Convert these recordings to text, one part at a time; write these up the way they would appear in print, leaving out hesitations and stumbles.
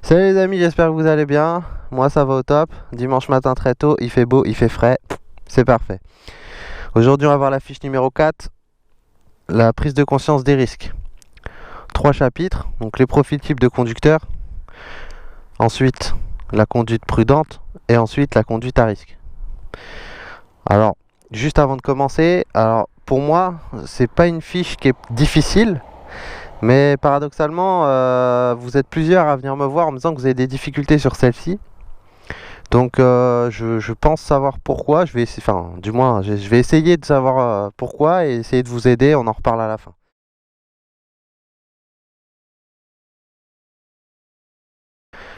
Salut les amis, j'espère que vous allez bien. Moi ça va au top. Dimanche matin très tôt, il fait beau, il fait frais. C'est parfait. Aujourd'hui on va voir la fiche numéro 4, la prise de conscience des risques. 3 chapitres, donc les profils types de conducteurs. Ensuite la conduite prudente et ensuite la conduite à risque. Alors, juste avant de commencer, pour moi c'est pas une fiche qui est difficile. Mais paradoxalement, vous êtes plusieurs à venir me voir en me disant que vous avez des difficultés sur celle-ci. Donc je pense savoir pourquoi. Je vais essayer, enfin, du moins, je vais essayer de savoir pourquoi et essayer de vous aider. On en reparle à la fin.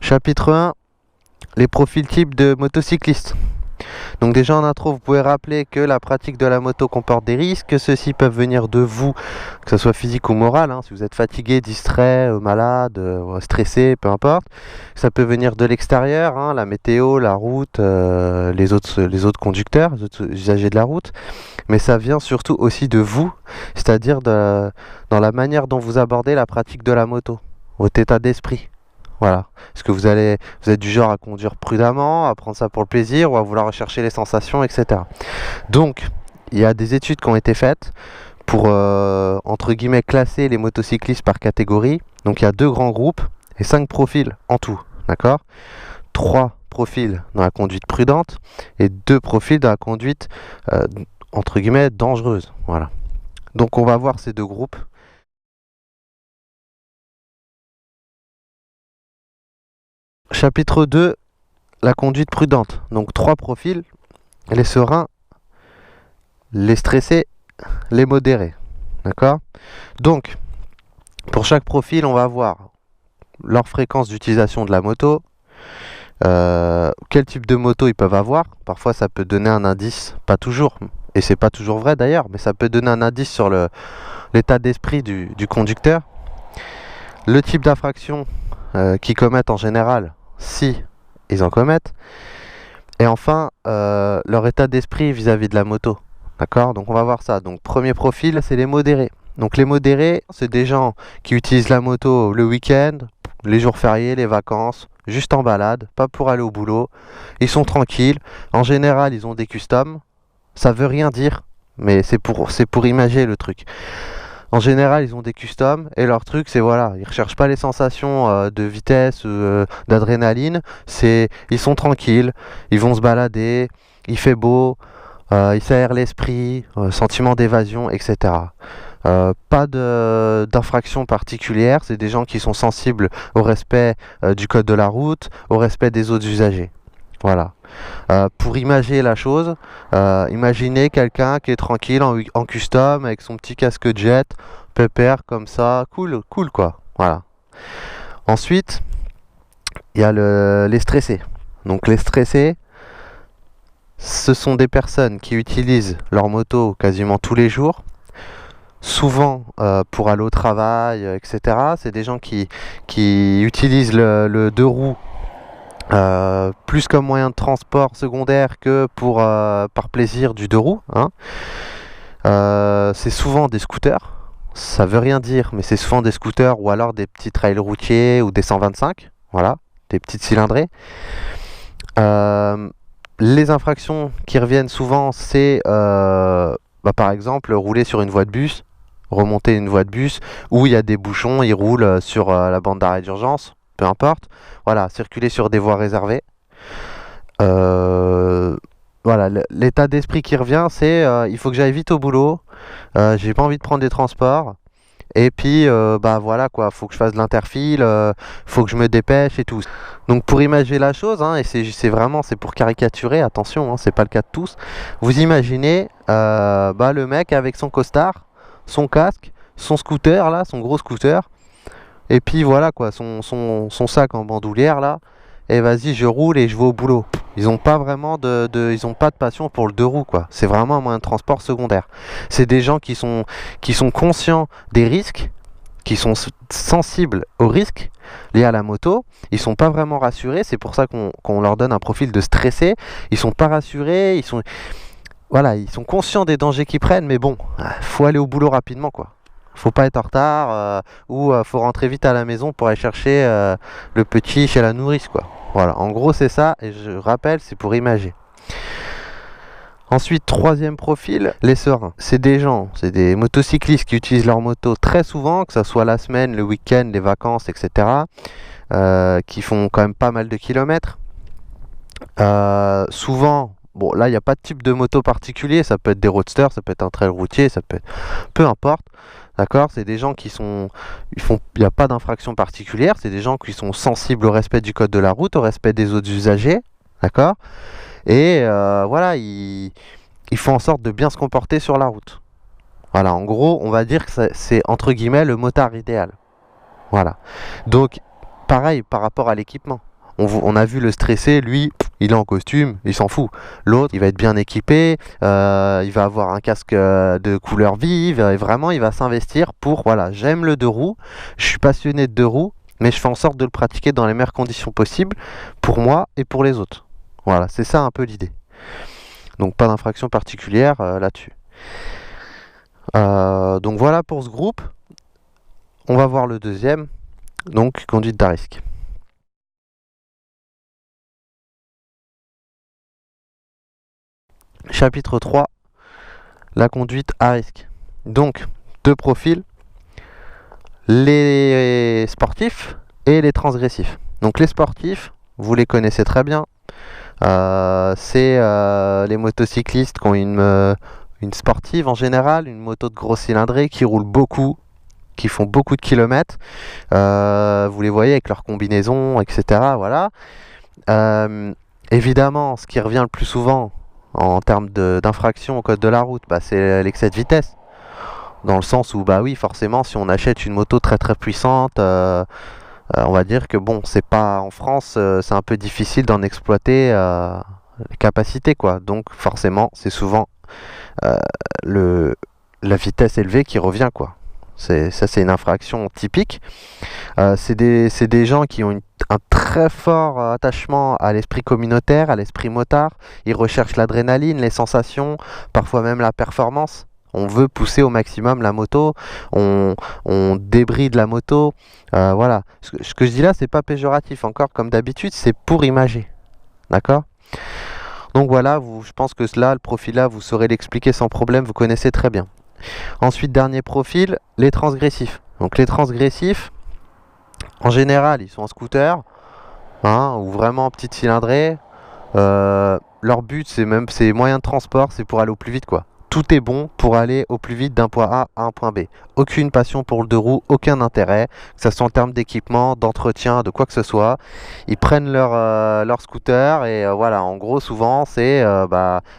Chapitre 1, les profils types de motocyclistes. Donc déjà en intro, vous pouvez rappeler que la pratique de la moto comporte des risques, que ceux-ci peuvent venir de vous, que ce soit physique ou moral, hein, si vous êtes fatigué, distrait, malade, stressé, peu importe. Ça peut venir de l'extérieur, hein, la météo, la route, les autres conducteurs, les autres usagers de la route. Mais ça vient surtout aussi de vous, c'est-à-dire dans la manière dont vous abordez la pratique de la moto, votre état d'esprit. Voilà. Est-ce que vous êtes du genre à conduire prudemment, à prendre ça pour le plaisir ou à vouloir rechercher les sensations, etc. Donc, il y a des études qui ont été faites pour, entre guillemets, classer les motocyclistes par catégorie. Donc, il y a 2 grands groupes et 5 profils en tout. D'accord ? 3 profils dans la conduite prudente et 2 profils dans la conduite, entre guillemets, dangereuse. Voilà. Donc, on va voir ces 2 groupes. Chapitre 2, la conduite prudente. Donc 3 profils, les sereins, les stressés, les modérés. D'accord ? Donc, pour chaque profil, on va voir leur fréquence d'utilisation de la moto, quel type de moto ils peuvent avoir. Parfois, ça peut donner un indice, pas toujours, et c'est pas toujours vrai d'ailleurs, mais ça peut donner un indice sur l'état d'esprit du conducteur. Le type d'infraction qu'ils commettent en général, si ils en commettent. Et enfin, leur état d'esprit vis-à-vis de la moto. D'accord ? Donc on va voir ça. Donc premier profil, c'est les modérés. Donc les modérés, c'est des gens qui utilisent la moto le week-end, les jours fériés, les vacances, juste en balade, pas pour aller au boulot. Ils sont tranquilles. En général, ils ont des customs. Ça veut rien dire, mais c'est pour imager le truc. En général, ils ont des customs et leur truc, c'est voilà, ils recherchent pas les sensations de vitesse, d'adrénaline. Ils sont tranquilles, ils vont se balader, il fait beau, ils s'aèrent l'esprit, sentiment d'évasion, etc. Pas d'infraction particulière. C'est des gens qui sont sensibles au respect du code de la route, au respect des autres usagers. Voilà. Pour imager la chose, imaginez quelqu'un qui est tranquille en custom avec son petit casque jet, pépère comme ça, cool quoi. Voilà. Ensuite, il y a les stressés. Donc les stressés, ce sont des personnes qui utilisent leur moto quasiment tous les jours, souvent pour aller au travail, etc. C'est des gens qui utilisent le 2 roues plus comme moyen de transport secondaire que par plaisir du 2 roues. Hein. C'est souvent des scooters. Ça veut rien dire, mais c'est souvent des scooters ou alors des petits trails routiers ou des 125. Voilà, des petites cylindrées. Les infractions qui reviennent souvent, c'est par exemple rouler sur une voie de bus, remonter une voie de bus où il y a des bouchons, ils roulent sur la bande d'arrêt d'urgence. Peu importe, voilà, circuler sur des voies réservées. Voilà, l'état d'esprit qui revient, c'est il faut que j'aille vite au boulot, j'ai pas envie de prendre des transports, et puis voilà quoi, faut que je fasse de l'interfile, faut que je me dépêche et tout. Donc pour imaginer la chose, hein, et c'est pour caricaturer, attention, hein, c'est pas le cas de tous. Vous imaginez le mec avec son costard, son casque, son scooter là, son gros scooter. Et puis voilà quoi, son sac en bandoulière là, et vas-y je roule et je vais au boulot. Ils ont pas vraiment ils ont pas de passion pour le 2 roues quoi. C'est vraiment un moyen de transport secondaire. C'est des gens qui sont conscients des risques, qui sont sensibles aux risques liés à la moto. Ils sont pas vraiment rassurés. C'est pour ça qu'on leur donne un profil de stressé. Ils sont pas rassurés. Ils sont conscients des dangers qu'ils prennent, mais bon, faut aller au boulot rapidement quoi. Faut pas être en retard ou faut rentrer vite à la maison pour aller chercher le petit chez la nourrice, quoi. Voilà, en gros c'est ça, et je rappelle, c'est pour imager. Ensuite, troisième profil, les sereins. C'est des gens, c'est des motocyclistes qui utilisent leur moto très souvent, que ce soit la semaine, le week-end, les vacances, etc. Qui font quand même pas mal de kilomètres. Souvent, bon là il n'y a pas de type de moto particulier, ça peut être des roadsters, ça peut être un trail routier, ça peut être... peu importe. D'accord, c'est des gens qui sont, il n'y a pas d'infraction particulière, c'est des gens qui sont sensibles au respect du code de la route, au respect des autres usagers, d'accord. Et voilà, ils font en sorte de bien se comporter sur la route. Voilà, en gros, on va dire que c'est entre guillemets le motard idéal. Voilà. Donc, pareil par rapport à l'équipement. On a vu le stressé, lui, il est en costume, il s'en fout. L'autre, il va être bien équipé, il va avoir un casque de couleur vive, et vraiment, il va s'investir pour, voilà, j'aime le deux roues, je suis passionné de deux roues, mais je fais en sorte de le pratiquer dans les meilleures conditions possibles pour moi et pour les autres. Voilà, c'est ça un peu l'idée. Donc pas d'infraction particulière là-dessus. Donc voilà pour ce groupe. On va voir le deuxième, donc conduite à risque. Chapitre 3, la conduite à risque. Donc deux profils, les sportifs et les transgressifs. Donc les sportifs, vous les connaissez très bien. C'est les motocyclistes qui ont une sportive en général, une moto de gros cylindrée qui roule beaucoup, qui font beaucoup de kilomètres. Vous les voyez avec leurs combinaisons, etc. Voilà. Évidemment, ce qui revient le plus souvent en termes d'infraction au code de la route, bah, c'est l'excès de vitesse. Dans le sens où, bah oui, forcément, si on achète une moto très très puissante, on va dire que bon, c'est pas en France, c'est un peu difficile d'en exploiter les capacités, quoi. Donc forcément, c'est souvent euh, la vitesse élevée qui revient, quoi. Ça, c'est une infraction typique. C'est des gens qui ont un très fort attachement à l'esprit communautaire, à l'esprit motard. Ils recherchent l'adrénaline, les sensations, parfois même la performance. On veut pousser au maximum la moto, on débride la moto. Voilà. Ce que je dis là, c'est pas péjoratif. Encore comme d'habitude, c'est pour imager. D'accord? Donc voilà, je pense que là, le profil là, vous saurez l'expliquer sans problème, vous connaissez très bien. Ensuite, dernier profil, les transgressifs. Donc les transgressifs, en général, ils sont en scooter, hein, ou vraiment en petite cylindrée. Leur but, c'est moyen de transport, c'est pour aller au plus vite, quoi. Tout est bon pour aller au plus vite d'un point A à un point B. Aucune passion pour le deux roues, aucun intérêt, que ce soit en termes d'équipement, d'entretien, de quoi que ce soit. Ils prennent leur scooter et voilà, en gros, souvent, c'est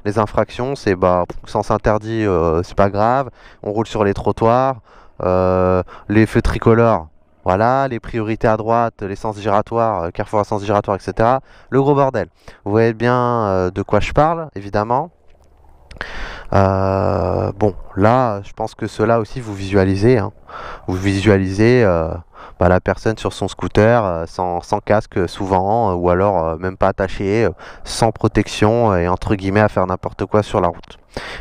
les infractions, c'est sens interdit, c'est pas grave. On roule sur les trottoirs, les feux tricolores. Voilà, les priorités à droite, les sens giratoires, carrefour à sens giratoire, etc. Le gros bordel. Vous voyez bien de quoi je parle, évidemment. Bon, là, je pense que cela aussi vous visualisez. Hein. Vous visualisez la personne sur son scooter, sans casque souvent, ou alors même pas attaché, sans protection et entre guillemets à faire n'importe quoi sur la route.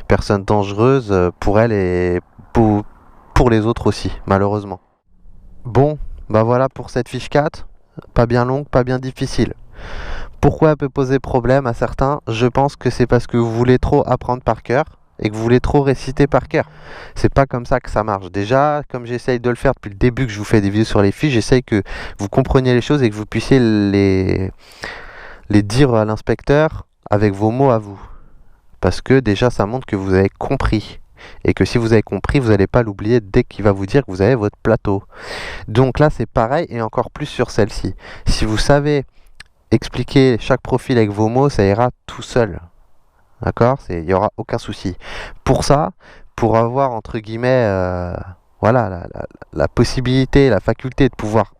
Personne dangereuse pour elle et pour les autres aussi, malheureusement. Bon, bah voilà pour cette fiche 4. Pas bien longue, pas bien difficile. Pourquoi elle peut poser problème à certains? Je pense que c'est parce que vous voulez trop apprendre par cœur et que vous voulez trop réciter par cœur. C'est pas comme ça que ça marche. Déjà, comme j'essaye de le faire depuis le début que je vous fais des vidéos sur les fiches, j'essaye que vous compreniez les choses et que vous puissiez les dire à l'inspecteur avec vos mots à vous. Parce que déjà, ça montre que vous avez compris. Et que si vous avez compris, vous n'allez pas l'oublier dès qu'il va vous dire que vous avez votre plateau. Donc là, c'est pareil et encore plus sur celle-ci. Si vous savez expliquer chaque profil avec vos mots, ça ira tout seul. D'accord? Il n'y aura aucun souci. Pour ça, pour avoir entre guillemets voilà, la possibilité, la faculté de pouvoir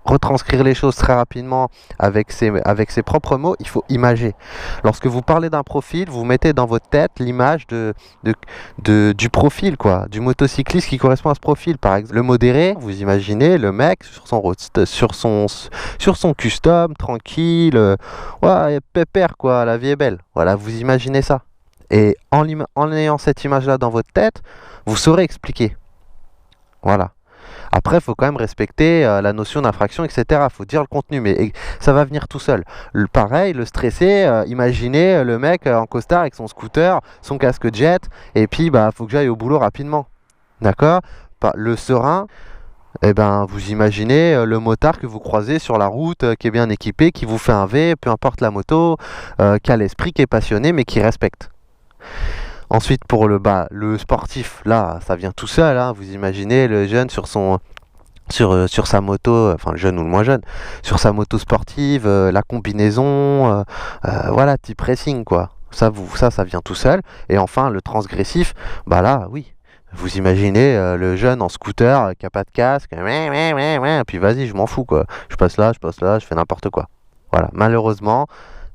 retranscrire les choses très rapidement avec ses propres mots, il faut imager. Lorsque vous parlez d'un profil, vous mettez dans votre tête l'image du profil, quoi, du motocycliste qui correspond à ce profil. Par exemple, le modéré, vous imaginez le mec sur son custom, tranquille, ouais, pépère, quoi, la vie est belle. Voilà, vous imaginez ça. Et en ayant cette image-là dans votre tête, vous saurez expliquer. Voilà. Après, il faut quand même respecter la notion d'infraction, etc. Il faut dire le contenu, mais ça va venir tout seul. Pareil, le stressé, imaginez le mec en costard avec son scooter, son casque jet, et puis bah faut que j'aille au boulot rapidement. D'accord? Le serein, eh ben, vous imaginez le motard que vous croisez sur la route, qui est bien équipé, qui vous fait un V, peu importe la moto, qui a l'esprit, qui est passionné, mais qui respecte. Ensuite, pour le sportif, là, ça vient tout seul, hein. Vous imaginez le jeune sur sa moto, enfin le jeune ou le moins jeune, sur sa moto sportive, la combinaison, voilà, type racing, quoi. Ça vient tout seul. Et enfin, le transgressif, bah là, oui. Vous imaginez le jeune en scooter qui a pas de casque, et puis vas-y, je m'en fous, quoi. Je passe là, je fais n'importe quoi. Voilà, malheureusement,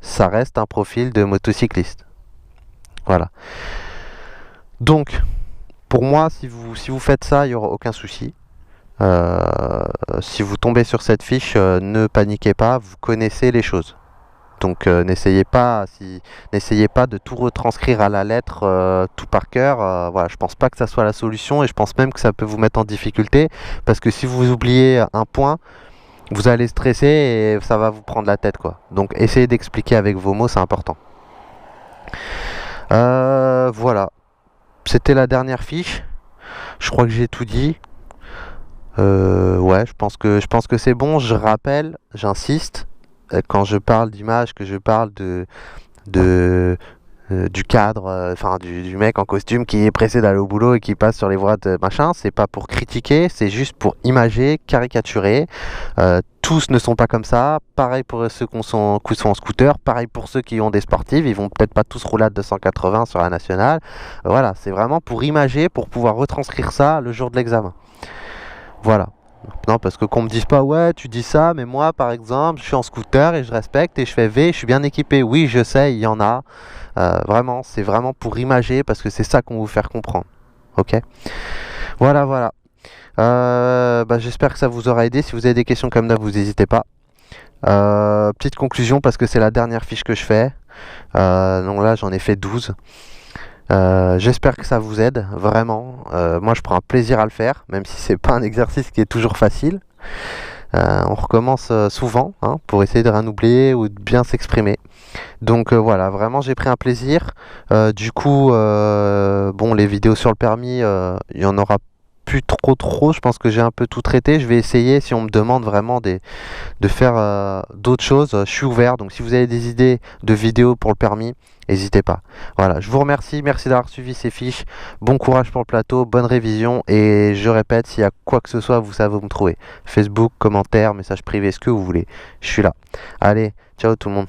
ça reste un profil de motocycliste. Voilà. Donc, pour moi, si vous faites ça, il n'y aura aucun souci. Si vous tombez sur cette fiche, ne paniquez pas, vous connaissez les choses. Donc n'essayez pas de tout retranscrire à la lettre, tout par cœur. Voilà, je pense pas que ça soit la solution et je pense même que ça peut vous mettre en difficulté parce que si vous oubliez un point, vous allez stresser et ça va vous prendre la tête, quoi. Donc essayez d'expliquer avec vos mots, c'est important. Voilà, c'était la dernière fiche. Je crois que j'ai tout dit. Ouais, je pense que c'est bon. Je rappelle, j'insiste, quand je parle d'image, que je parle du cadre, enfin du mec en costume qui est pressé d'aller au boulot et qui passe sur les voies de machin. C'est pas pour critiquer, c'est juste pour imager, caricaturer. Tous ne sont pas comme ça. Pareil pour ceux qui sont en scooter, pareil pour ceux qui ont des sportives. Ils vont peut-être pas tous rouler à 280 sur la nationale. Voilà, c'est vraiment pour imager, pour pouvoir retranscrire ça le jour de l'examen. Voilà. Non, parce que qu'on me dise pas, ouais, tu dis ça, mais moi, par exemple, je suis en scooter et je respecte et je fais V, je suis bien équipé. Oui, je sais, il y en a. Vraiment, c'est vraiment pour imager parce que c'est ça qu'on veut vous faire comprendre. Ok? Voilà, voilà. J'espère que ça vous aura aidé. Si vous avez des questions comme d'hab, vous n'hésitez pas. Petite conclusion parce que c'est la dernière fiche que je fais. Donc là, j'en ai fait 12. J'espère que ça vous aide, vraiment. Moi, je prends un plaisir à le faire, même si c'est pas un exercice qui est toujours facile. On recommence souvent, hein, pour essayer de rien oublier ou de bien s'exprimer. Donc voilà, vraiment, j'ai pris un plaisir. Du coup, bon, les vidéos sur le permis, il y en aura plus trop. Je pense que j'ai un peu tout traité. Je vais essayer, si on me demande vraiment de faire d'autres choses, je suis ouvert. Donc si vous avez des idées de vidéos pour le permis, n'hésitez pas. Voilà, je vous remercie, merci d'avoir suivi ces fiches. Bon courage pour le plateau, bonne révision. Et je répète, s'il y a quoi que ce soit, vous savez où me trouver. Facebook, commentaires, messages privés, ce que vous voulez. Je suis là. Allez, ciao tout le monde.